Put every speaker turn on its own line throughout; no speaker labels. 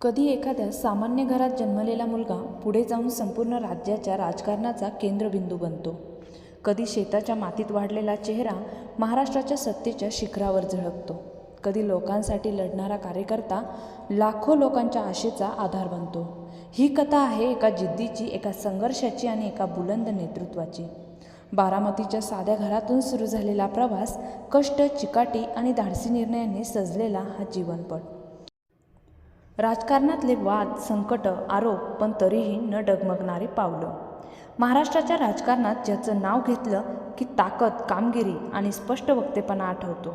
कधी एखाद्या सामान्य घरात जन्मलेला मुलगा पुढे जाऊन संपूर्ण राज्याच्या राजकारणाचा केंद्रबिंदू बनतो. कधी शेताच्या मातीत वाढलेला चेहरा महाराष्ट्राच्या सत्तेच्या शिखरावर झळकतो. कधी लोकांसाठी लढणारा कार्यकर्ता लाखो लोकांच्या आशेचा आधार बनतो. ही कथा आहे एका जिद्दीची, एका संघर्षाची आणि एका बुलंद नेतृत्वाची. बारामतीच्या साध्या घरातून सुरू झालेला प्रवास, कष्ट, चिकाटी आणि धाडसी निर्णयांनी सजलेला हा जीवनपट. राजकारणातले वाद, संकट, आरोप, पण तरीही न डगमगणारी पावलं. महाराष्ट्राच्या राजकारणात ज्याचं नाव घेतलं की ताकद, कामगिरी आणि स्पष्ट वक्तेपणा आठवतो.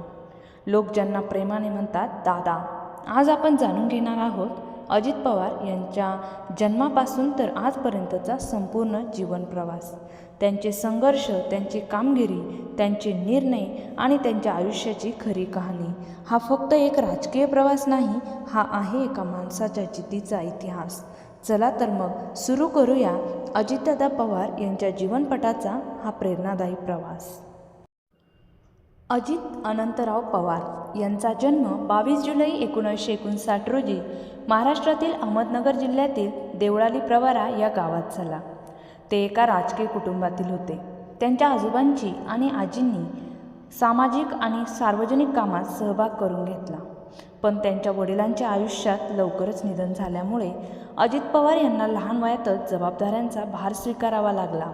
लोक ज्यांना प्रेमाने म्हणतात दादा. आज आपण जाणून घेणार आहोत अजित पवार यांच्या जन्मापासून तर आजपर्यंतचा संपूर्ण जीवन प्रवास. त्यांचे संघर्ष, त्यांची कामगिरी, त्यांचे निर्णय आणि त्यांच्या आयुष्याची खरी कहाणी. हा फक्त एक राजकीय प्रवास नाही, हा आहे एका माणसाच्या जिद्दीचा इतिहास. चला तर मग सुरू करूया अजितदादा पवार यांच्या जीवनपटाचा हा प्रेरणादायी प्रवास. अजित अनंतराव पवार यांचा जन्म 22 जुलै 1959 रोजी महाराष्ट्रातील अहमदनगर जिल्ह्यातील देवळाली प्रवरा या गावात झाला. ते एका राजकीय कुटुंबातील होते. त्यांच्या आजोबांची आणि आजींनी सामाजिक आणि सार्वजनिक कामात सहभाग करून घेतला. पण त्यांच्या वडिलांच्या आयुष्यात लवकरच निधन झाल्यामुळे अजित पवार यांना लहान वयातच जबाबदाऱ्यांचा भार स्वीकारावा लागला.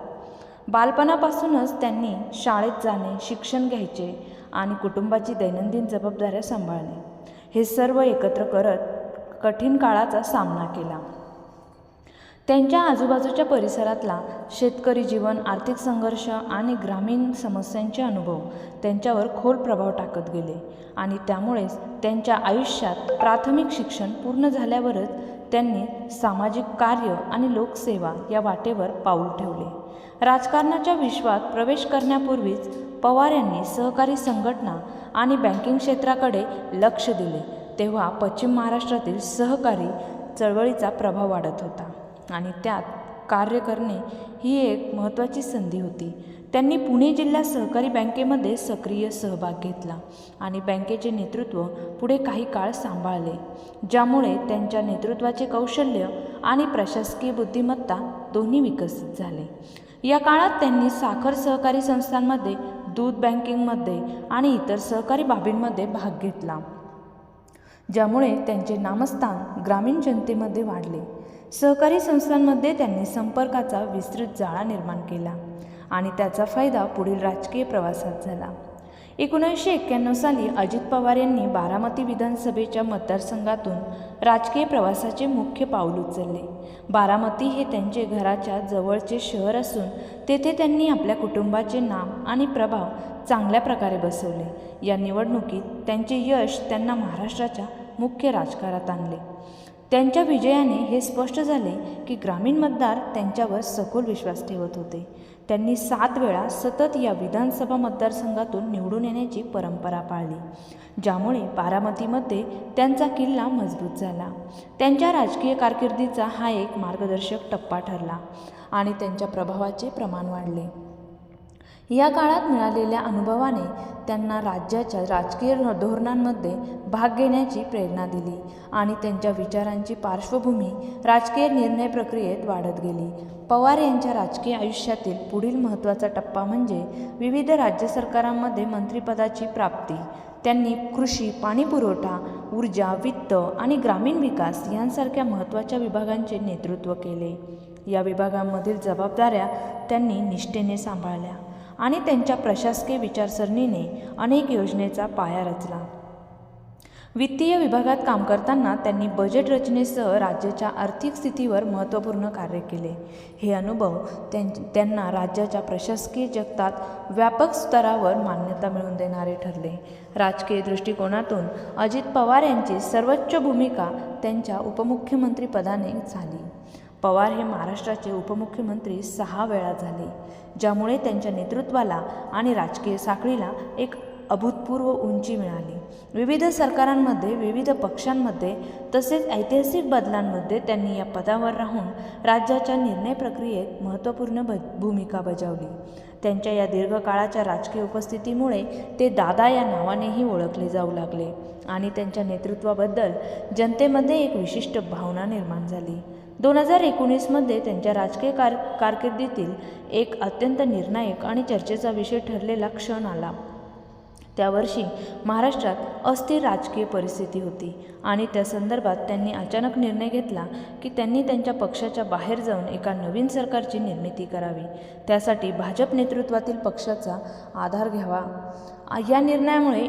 बालपणापासूनच त्यांनी शाळेत जाणे, शिक्षण घ्यायचे आणि कुटुंबाची दैनंदिन जबाबदाऱ्या सांभाळणे, हे सर्व एकत्र करत कठीण काळाचा सामना केला. त्यांच्या आजूबाजूच्या परिसरातला शेतकरी जीवन, आर्थिक संघर्ष आणि ग्रामीण समस्यांचे अनुभव त्यांच्यावर खोल प्रभाव टाकत गेले आणि त्यामुळेच त्यांच्या आयुष्यात प्राथमिक शिक्षण पूर्ण झाल्यावरच त्यांनी सामाजिक कार्य आणि लोकसेवा या वाटेवर पाऊल ठेवले. राजकारणाच्या विश्वात प्रवेश करण्यापूर्वीच पवार यांनी सहकारी संघटना आणि बँकिंग क्षेत्राकडे लक्ष दिले. तेव्हा पश्चिम महाराष्ट्रातील सहकारी चळवळीचा प्रभाव वाढत होता आणि त्यात कार्य करणे ही एक महत्त्वाची संधी होती. त्यांनी पुणे जिल्हा सहकारी बँकेमध्ये सक्रिय सहभाग घेतला आणि बँकेचे नेतृत्व पुढे काही काळ सांभाळले, ज्यामुळे त्यांच्या नेतृत्वाचे कौशल्य आणि प्रशासकीय बुद्धिमत्ता दोन्ही विकसित झाले. या काळात त्यांनी साखर सहकारी संस्थांमध्ये, दूध बँकिंगमध्ये आणि इतर सहकारी बाबींमध्ये भाग घेतला, ज्यामुळे त्यांचे नामस्थान ग्रामीण जनतेमध्ये वाढले. सहकारी संस्थांमध्ये त्यांनी संपर्काचा विस्तृत जाळा निर्माण केला आणि त्याचा फायदा पुढील राजकीय प्रवासात झाला. 1991 साली अजित पवार यांनी बारामती विधानसभेच्या मतदारसंघातून राजकीय प्रवासाचे मुख्य पाऊल उचलले. बारामती हे त्यांचे घराच्या जवळचे शहर असून तेथे त्यांनी आपल्या कुटुंबाचे नाव आणि प्रभाव चांगल्या प्रकारे बसवले. या निवडणुकीत त्यांचे यश त्यांना महाराष्ट्राच्या मुख्य राजकारणात आणले. त्यांच्या विजयाने हे स्पष्ट झाले की ग्रामीण मतदार त्यांच्यावर सखोल विश्वास ठेवत होते. त्यांनी 7 वेळा सतत या विधानसभा मतदारसंघातून निवडून येण्याची परंपरा पाळली, ज्यामुळे बारामतीमध्ये त्यांचा किल्ला मजबूत झाला. त्यांच्या राजकीय कारकिर्दीचा हा एक मार्गदर्शक टप्पा ठरला आणि त्यांच्या प्रभावाचे प्रमाण वाढले. या काळात मिळालेल्या अनुभवाने त्यांना राज्याच्या राजकीय धोरणांमध्ये भाग घेण्याची प्रेरणा दिली आणि त्यांच्या विचारांची पार्श्वभूमी राजकीय निर्णय प्रक्रियेत वाढत गेली. पवार यांच्या राजकीय आयुष्यातील पुढील महत्त्वाचा टप्पा म्हणजे विविध राज्य सरकारांमध्ये मंत्रिपदाची प्राप्ती. त्यांनी कृषी, पाणीपुरवठा, ऊर्जा, वित्त आणि ग्रामीण विकास यांसारख्या महत्त्वाच्या विभागांचे नेतृत्व केले. या विभागांमधील जबाबदाऱ्या त्यांनी निष्ठेने सांभाळल्या आणि त्यांच्या प्रशासकीय विचारसरणीने अनेक योजनेचा पाया रचला. वित्तीय विभागात काम करताना त्यांनी बजेट रचनेसह राज्याच्या आर्थिक स्थितीवर महत्त्वपूर्ण कार्य केले. हे अनुभव त्यांना राज्याच्या प्रशासकीय जगतात व्यापक स्तरावर मान्यता मिळवून देणारे ठरले. राजकीय दृष्टिकोनातून अजित पवार यांची सर्वोच्च भूमिका त्यांच्या उपमुख्यमंत्रीपदाने झाली. पवार हे महाराष्ट्राचे उपमुख्यमंत्री 6 वेळा झाले, ज्यामुळे त्यांच्या नेतृत्वाला आणि राजकीय साखळीला एक अभूतपूर्व उंची मिळाली. विविध सरकारांमध्ये, विविध पक्षांमध्ये तसेच ऐतिहासिक बदलांमध्ये त्यांनी या पदावर राहून राज्याच्या निर्णय प्रक्रियेत महत्त्वपूर्ण भूमिका बजावली. त्यांच्या या दीर्घकाळाच्या राजकीय उपस्थितीमुळे ते दादा या नावानेही ओळखले जाऊ लागले आणि त्यांच्या नेतृत्वाबद्दल जनतेमध्ये एक विशिष्ट भावना निर्माण झाली. 2019मध्ये त्यांच्या राजकीय कारकिर्दीतील एक अत्यंत निर्णायक आणि चर्चेचा विषय ठरलेला क्षण आला. त्या वर्षी महाराष्ट्रात अस्थिर राजकीय परिस्थिती होती आणि त्या संदर्भात त्यांनी अचानक निर्णय घेतला की त्यांनी त्यांच्या पक्षाच्या बाहेर जाऊन एका नवीन सरकारची निर्मिती करावी. त्यासाठी भाजप नेतृत्वातील पक्षाचा आधार घ्यावा. या निर्णयामुळे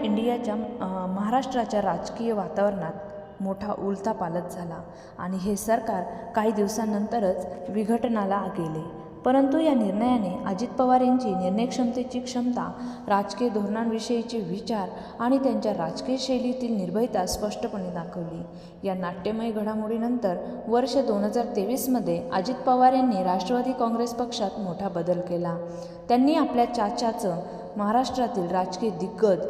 महाराष्ट्राच्या राजकीय वातावरणात मोठा उलथापालथ झाला आणि हे सरकार काही दिवसांनंतरच विघटनाला गेले. परंतु या निर्णयाने अजित पवार यांची निर्णयक्षमतेची क्षमता, राजकीय धोरणांविषयीचे विचार आणि त्यांच्या राजकीय शैलीतील निर्भयता स्पष्टपणे दाखवली. या नाट्यमय घडामोडीनंतर वर्ष 2023मध्ये अजित पवार यांनी राष्ट्रवादी काँग्रेस पक्षात मोठा बदल केला. त्यांनी आपल्या चाच्याचं महाराष्ट्रातील राजकीय दिग्गज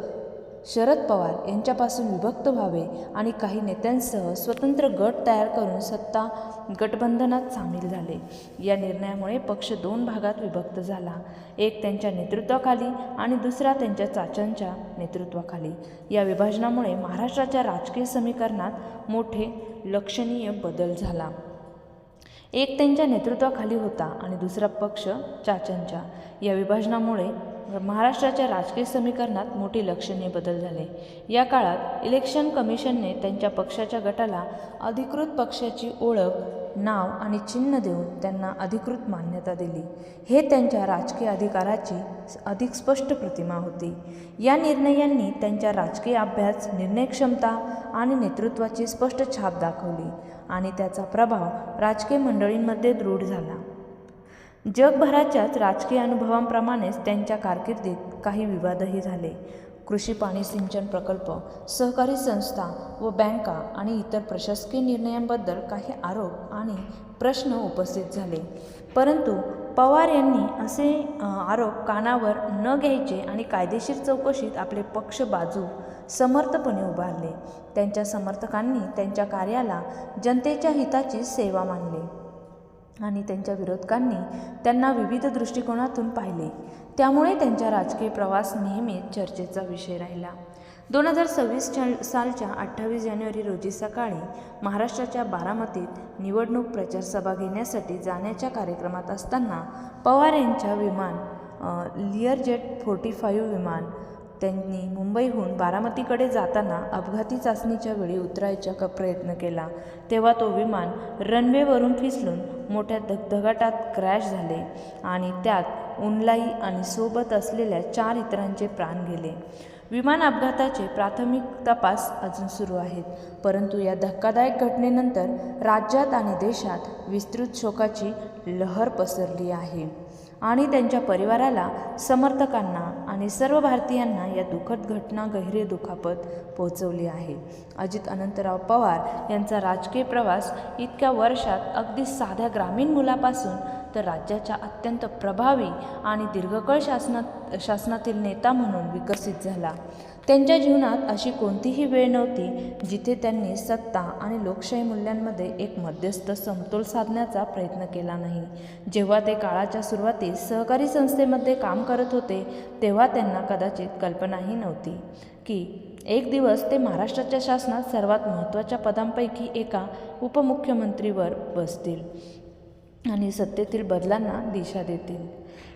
शरद पवार यांच्यापासून विभक्त व्हावे आणि काही नेत्यांसह स्वतंत्र गट तयार करून सत्ता गठबंधनात सामील झाले. या निर्णयामुळे पक्ष 2 भागात विभक्त झाला, एक त्यांच्या नेतृत्वाखाली आणि दुसरा त्यांच्या चाचांच्या नेतृत्वाखाली. या विभाजनामुळे महाराष्ट्राच्या राजकीय समीकरणात मोठे लक्षणीय बदल झाला. एक त्यांच्या नेतृत्वाखाली होता आणि दुसरा पक्ष चाचांच्या. या विभाजनामुळे महाराष्ट्राच्या राजकीय समीकरणात मोठे लक्षणीय बदल झाले. या काळात इलेक्शन कमिशनने त्यांच्या पक्षाच्या गटाला अधिकृत पक्षाची ओळख, नाव आणि चिन्ह देऊन त्यांना अधिकृत मान्यता दिली. हे त्यांच्या राजकीय अधिकाराची अधिक स्पष्ट प्रतिमा होती. या निर्णयांनी त्यांच्या राजकीय अभ्यास, निर्णयक्षमता आणि नेतृत्वाची स्पष्ट छाप दाखवली आणि त्याचा प्रभाव राजकीय मंडळींमध्ये दृढ झाला. जगभराच्याच राजकीय अनुभवांप्रमाणेच त्यांच्या कारकिर्दीत काही विवादही झाले. कृषी पाणी सिंचन प्रकल्प, सहकारी संस्था व बँका आणि इतर प्रशासकीय निर्णयांबद्दल काही आरोप आणि प्रश्न उपस्थित झाले. परंतु पवार यांनी असे आरोप कानावर न घ्यायचे आणि कायदेशीर चौकशीत आपले पक्ष बाजू समर्थपणे उभारले. त्यांच्या समर्थकांनी त्यांच्या कार्याला जनतेच्या हिताची सेवा मानले आणि त्यांच्या विरोधकांनी त्यांना विविध दृष्टिकोनातून पाहिले. त्यामुळे त्यांचा राजकीय प्रवास नेहमीच चर्चेचा विषय राहिला. 2026 सालच्या 28 जानेवारी रोजी सकाळी महाराष्ट्राच्या बारामतीत निवडणूक प्रचार सभा घेण्यासाठी जाण्याच्या कार्यक्रमात असताना पवार यांच्या लिअरजेट 45 विमान त्यांनी मुंबईहून बारामतीकडे जाताना अपघाती चाचणीच्या वेळी उतरायचा प्रयत्न केला. तेव्हा तो विमान रनवेवरून फिसलून मोठ्या धगधगाटात क्रॅश झाले आणि त्यात उनलाई आणि सोबत असलेल्या 4 इतरांचे प्राण गेले. विमान अपघाताचे प्राथमिक तपास अजून सुरू आहेत. परंतु या धक्कादायक घटनेनंतर राज्यात आणि देशात विस्तृत शोकाची लहर पसरली आहे आणि त्यांच्या परिवाराला, समर्थकांना आणि सर्व भारतीयांना या दुःखद घटना गहिरे दुखापत पोहोचवली आहे. अजित अनंतराव पवार यांचा राजकीय प्रवास इतक्या वर्षात अगदी साध्या ग्रामीण मुलापासून तर राज्याच्या अत्यंत प्रभावी आणि दीर्घकाळ शासनातील नेता म्हणून विकसित झाला. त्यांच्या जीवनात अशी कोणतीही वेळ नव्हती जिथे त्यांनी सत्ता आणि लोकशाही मूल्यांमध्ये एक मध्यस्थ समतोल साधण्याचा प्रयत्न केला नाही. जेव्हा ते काळाच्या सुरुवातीस सहकारी संस्थेमध्ये काम करत होते तेव्हा त्यांना कदाचित कल्पनाही नव्हती की एक दिवस ते महाराष्ट्राच्या शासनात सर्वात महत्त्वाच्या पदांपैकी एका उपमुख्यमंत्रीवर बसतील आणि सत्तेतील बदलांना दिशा देतील.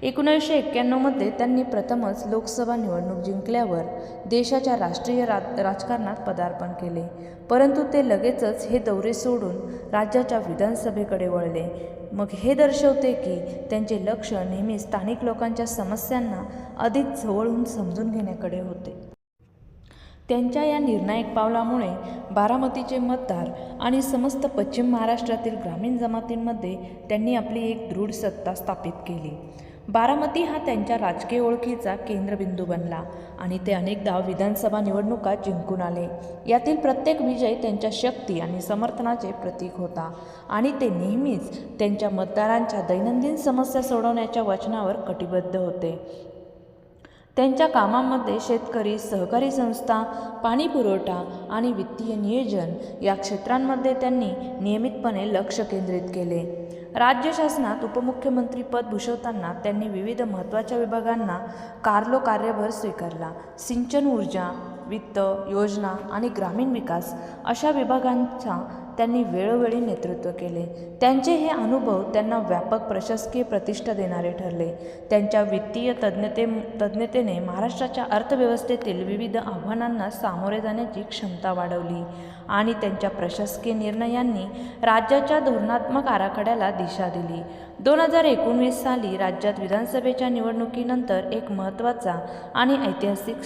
1991मध्ये त्यांनी प्रथमच लोकसभा निवडणूक जिंकल्यावर देशाच्या राष्ट्रीय राजकारणात पदार्पण केले. परंतु ते लगेचच हे दौरे सोडून राज्याच्या विधानसभेकडे वळले. मग हे दर्शवते की त्यांचे लक्ष नेहमी स्थानिक लोकांच्या समस्यांना अधिक जवळून समजून घेण्याकडे होते. त्यांच्या या निर्णायक पावलामुळे बारामतीचे मतदार आणि समस्त पश्चिम महाराष्ट्रातील ग्रामीण जमातींमध्ये त्यांनी आपली एक दृढ सत्ता स्थापित केली. बारामती हा त्यांच्या राजकीय ओळखीचा केंद्रबिंदू बनला आणि ते अनेकदा विधानसभा निवडणुका जिंकून आले. यातील प्रत्येक विजय त्यांच्या शक्ती आणि समर्थनाचे प्रतीक होता आणि ते नेहमीच त्यांच्या मतदारांच्या दैनंदिन समस्या सोडवण्याच्या वचनावर कटिबद्ध होते. त्यांच्या कामामध्ये शेतकरी, सहकारी संस्था, पाणी पुरवठा आणि वित्तीय नियोजन या क्षेत्रांमध्ये त्यांनी नियमितपणे लक्ष केंद्रित केले. राज्य शासनात उपमुख्यमंत्रीपद भूषवताना त्यांनी विविध महत्त्वाच्या विभागांना कार्यभार स्वीकारला. सिंचन, ऊर्जा, वित्त, योजना आणि ग्रामीण विकास अशा विभागांचा त्यांनी वेळोवेळी नेतृत्व केले. त्यांचे हे अनुभव त्यांना व्यापक प्रशासकीय प्रतिष्ठा देणारे ठरले. त्यांच्या वित्तीय तज्ञतेने महाराष्ट्राच्या अर्थव्यवस्थेतील विविध आव्हानांना सामोरे जाण्याची क्षमता वाढवली आणि त्यांच्या प्रशासकीय निर्णयांनी राज्याच्या धोरणात्मक आराखड्याला दिशा दिली. 2019 साली राज्यात विधानसभेच्या निवडणुकीनंतर एक महत्त्वाचा आणि ऐतिहासिक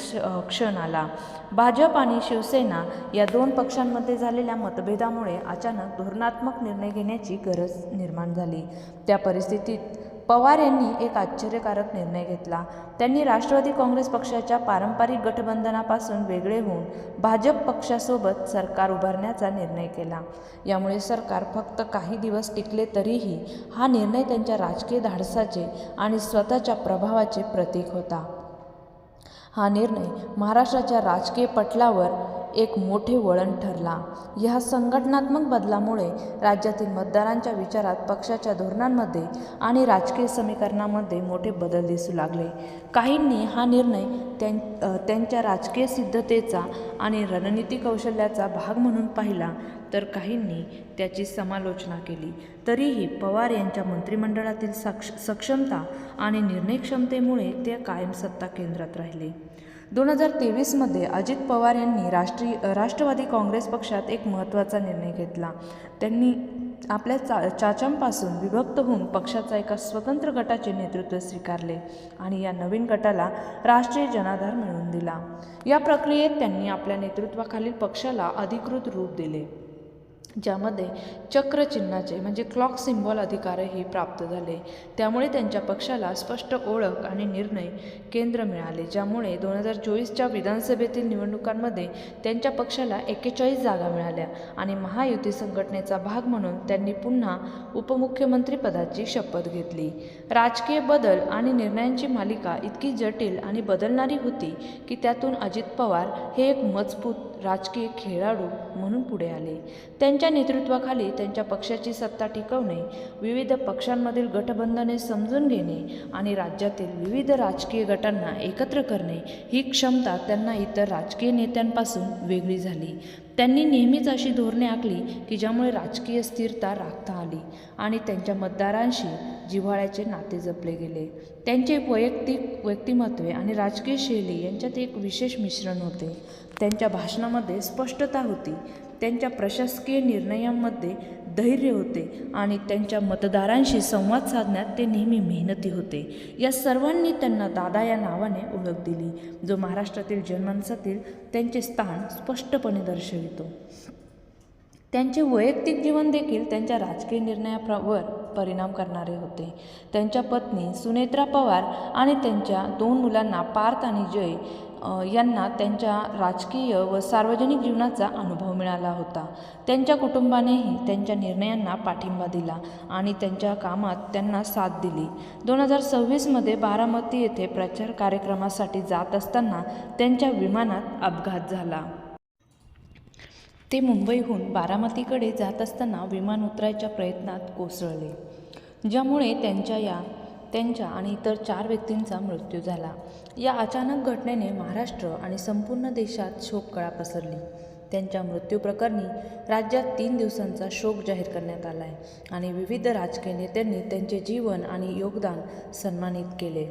क्षण आला. भाजप आणि शिवसेना या दोन पक्षांमध्ये झालेल्या मतभेदामुळे अचानक धोरणात्मक निर्णय घेण्याची गरज निर्माण झाली. त्या परिस्थितीत पवार यांनी एक आश्चर्यकारक निर्णय घेतला. त्यांनी राष्ट्रवादी काँग्रेस पक्षाच्या पारंपरिक गठबंधनापासून वेगळे होऊन भाजप पक्षासोबत सरकार उभारण्याचा निर्णय केला. यामुळे सरकार फक्त काही दिवस टिकले तरीही हा निर्णय त्यांच्या राजकीय धाडसाचे आणि स्वतःच्या प्रभावाचे प्रतीक होता. हा निर्णय महाराष्ट्राच्या राजकीय पटलावर एक मोठे वळण ठरला. ह्या संघटनात्मक बदलामुळे राज्यातील मतदारांच्या विचारात, पक्षाच्या धोरणांमध्ये आणि राजकीय समीकरणामध्ये मोठे बदल दिसू लागले. काहींनी हा निर्णय त्यांच्या राजकीय सिद्धतेचा आणि रणनीती कौशल्याचा भाग म्हणून पाहिला, तर काहींनी त्याची समालोचना केली. तरीही पवार यांच्या मंत्रिमंडळातील सक्षमता आणि निर्णयक्षमतेमुळे ते कायम सत्ता केंद्रात राहिले. 2023मध्ये अजित पवार यांनी राष्ट्रवादी काँग्रेस पक्षात एक महत्त्वाचा निर्णय घेतला. त्यांनी आपल्या चाचांपासून विभक्त होऊन पक्षाचा एका स्वतंत्र गटाचे नेतृत्व स्वीकारले आणि या नवीन गटाला राष्ट्रीय जनाधार मिळवून दिला. या प्रक्रियेत त्यांनी आपल्या नेतृत्वाखालील पक्षाला अधिकृत रूप दिले, ज्यामध्ये चक्र चिन्हाचे म्हणजे क्लॉक सिम्बॉल अधिकारही प्राप्त झाले. त्यामुळे त्यांच्या पक्षाला स्पष्ट ओळख आणि निर्णय केंद्र मिळाले, ज्यामुळे 2024च्या विधानसभेतील निवडणुकांमध्ये त्यांच्या पक्षाला 41 जागा मिळाल्या आणि महायुती संघटनेचा भाग म्हणून त्यांनी पुन्हा उपमुख्यमंत्रीपदाची शपथ घेतली. राजकीय बदल आणि निर्णयांची मालिका इतकी जटिल आणि बदलणारी होती की त्यातून अजित पवार हे एक मजबूत राजकीय खेळाडू म्हणून पुढे आले. त्यांच्या नेतृत्वाखाली त्यांच्या पक्षाची सत्ता टिकवणे, विविध पक्षांमधील गठबंधने समजून घेणे आणि राज्यातील विविध राजकीय गटांना एकत्र करणे ही क्षमता त्यांना इतर राजकीय नेत्यांपासून वेगळी झाली. त्यांनी नेहमीच अशी धोरणे आखली की ज्यामुळे राजकीय स्थिरता राखता आली आणि त्यांच्या मतदारांशी जिव्हाळ्याचे नाते जपले गेले. त्यांचे वैयक्तिक व्यक्तिमत्व आणि राजकीय शैली यांच्यात एक विशेष मिश्रण होते. त्यांच्या भाषणामध्ये स्पष्टता होती, त्यांच्या प्रशासकीय निर्णयांमध्ये धैर्य होते आणि त्यांच्या मतदारांशी संवाद साधण्यात ते नेहमी मेहनती होते. या सर्वांनी त्यांना दादा या नावाने ओळख दिली, जो महाराष्ट्रातील जनमानसातील त्यांचे स्थान स्पष्टपणे दर्शवितो. त्यांचे वैयक्तिक जीवन देखील त्यांच्या राजकीय निर्णयावर परिणाम करणारे होते. त्यांच्या पत्नी सुनेत्रा पवार आणि त्यांच्या 2 मुलांना पार्थ आणि जय यांना त्यांच्या राजकीय व सार्वजनिक जीवनाचा अनुभव मिळाला होता. त्यांच्या कुटुंबानेही त्यांच्या निर्णयांना पाठिंबा दिला आणि त्यांच्या कामात त्यांना साथ दिली. 2026मध्ये बारामती येथे प्रचार कार्यक्रमासाठी जात असताना त्यांच्या विमानात अपघात झाला. ते मुंबईहून बारामतीकडे जात असताना विमान उतरायच्या प्रयत्नात कोसळले, ज्यामुळे त्यांच्या आणि इतर 4 व्यक्तींचा मृत्यू झाला. या अचानक घटनेने महाराष्ट्र आणि संपूर्ण देशात शोककळा पसरली. त्यांच्या मृत्यूप्रकरणी राज्यात 3 दिवसांचा शोक जाहीर करण्यात आला आहे आणि विविध राजकीय नेत्यांनी त्यांचे जीवन आणि योगदान सन्मानित केले.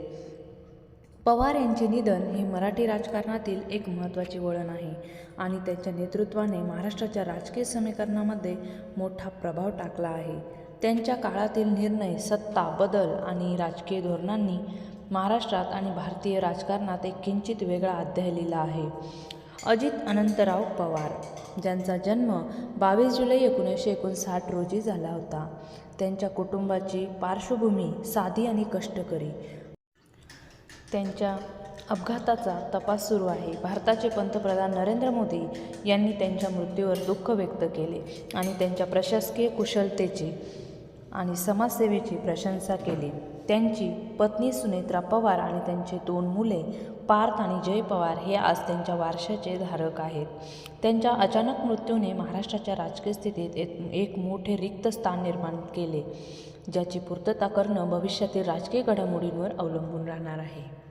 पवार यांचे निधन हे मराठी राजकारणातील एक महत्त्वाचे वळण आहे आणि त्यांच्या नेतृत्वाने महाराष्ट्राच्या राजकीय समीकरणामध्ये मोठा प्रभाव टाकला आहे. त्यांच्या काळातील निर्णय, सत्ता बदल आणि राजकीय धोरणांनी महाराष्ट्रात आणि भारतीय राजकारणात एक किंचित वेगळा अध्याय लिहिला आहे. अजित अनंतराव पवार, ज्यांचा जन्म 22 जुलै 1959 रोजी झाला होता. त्यांच्या कुटुंबाची पार्श्वभूमी साधी आणि कष्टकरी. त्यांच्या अपघाताचा तपास सुरू आहे. भारताचे पंतप्रधान नरेंद्र मोदी यांनी त्यांच्या मृत्यूवर दुःख व्यक्त केले आणि त्यांच्या प्रशासकीय कुशलतेची आणि समाजसेवेची प्रशंसा केली. त्यांची पत्नी सुनेत्रा पवार आणि त्यांचे 2 मुले पार्थ आणि जय पवार हे आज त्यांच्या वारशाचे धारक आहेत. त्यांच्या अचानक मृत्यूने महाराष्ट्राच्या राजकीय स्थितीत एक मोठे रिक्त स्थान निर्माण केले, ज्याची पूर्तता करणं भविष्यातील राजकीय घडामोडींवर अवलंबून राहणार आहे.